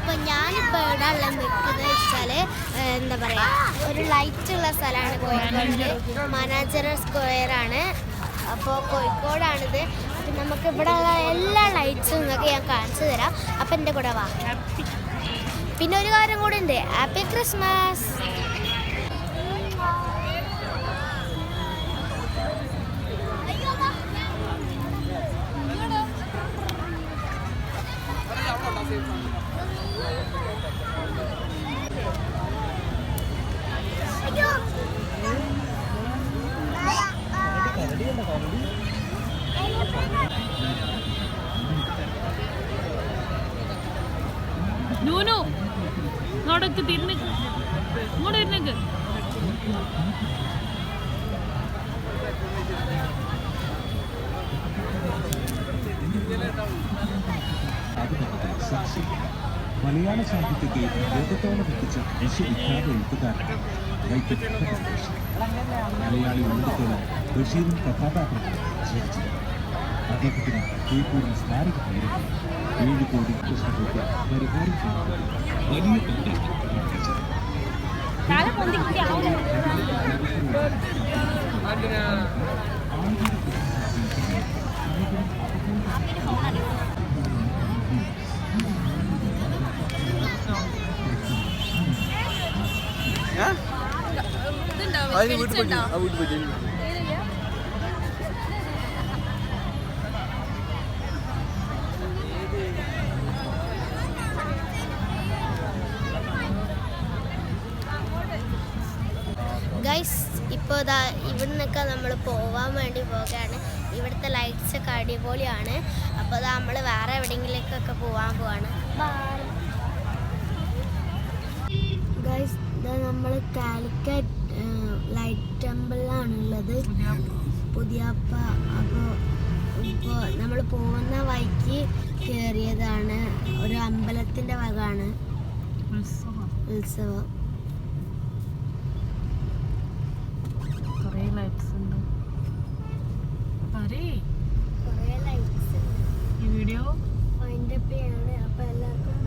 അപ്പോൾ ഞാനിപ്പോൾ എവിടെ ഉള്ള നിൽക്കുന്നത് വെച്ചാൽ എന്താ പറയുക, ഒരു ലൈറ്റുള്ള സ്ഥലമാണ് കോഴിക്കോട്. മാനാജർ സ്ക്വയറാണ്. അപ്പോൾ കോഴിക്കോടാണിത്. അപ്പം നമുക്ക് ഇവിടെ ഉള്ള എല്ലാ ലൈറ്റ്സും നിങ്ങൾക്ക് ഞാൻ കാണിച്ചു തരാം. അപ്പം എൻ്റെ കൂടെ വാ. പിന്നെ ഒരു കാര്യം കൂടെ ഉണ്ട്, ഹാപ്പി ക്രിസ്മസ്. നൂനു ഇങ്ങോട്ടേക്ക് തിരിഞ്ഞേക്ക്, ഇങ്ങോട്ട് തിരിഞ്ഞേക്ക്. മലയാള സാഹിത്യത്തെ ലോകത്തോളം എത്തിച്ച വിശ്വവിഖ്യാത എഴുത്തുകാരൻ മലയാളി ഉള്ളിടത്തോളം ബഷീറും കഥാപാത്രങ്ങളും ജീവിച്ചത്. അദ്ദേഹത്തിന് കോഴിക്കോടിൽ സ്മാരക തീരുന്നു 7 കോടി പ്രശ്നങ്ങൾക്ക് പരിഹാരം വലിയ പങ്കാണ് വഹിച്ചത്. ഗൈസ്, ഇപ്പോൾ ഇതാ ഇവിടെ നിന്നൊക്കെ നമ്മൾ പോകാൻ വേണ്ടി പോവുകയാണ്. ഇവിടുത്തെ ലൈറ്റ്സ് ഒക്കെ അടിപൊളിയാണ്. അപ്പോൾ ഇതാ നമ്മൾ വേറെ എവിടെയെങ്കിലേക്കൊക്കെ പോവാണ്. ഗൈസ്, ഇതാ നമ്മൾ കാലിക്കറ്റ് ലൈറ്റ് ടെമ്പിളിലാണുള്ളത്, പുതിയാപ്പ. അപ്പോൾ ഇപ്പോൾ നമ്മൾ പോകുന്ന വഴിക്ക് കയറിയതാണ്. ഒരു അമ്പലത്തിൻ്റെ വകയാണ് ഉത്സവം. കുറേ ലൈറ്റ്സ് ഉണ്ട്. കുറേ ലൈറ്റ്സ് ഉണ്ട്. ഈ വീഡിയോ അതിൻ്റെ പേരാണ്. അപ്പോൾ എല്ലാവർക്കും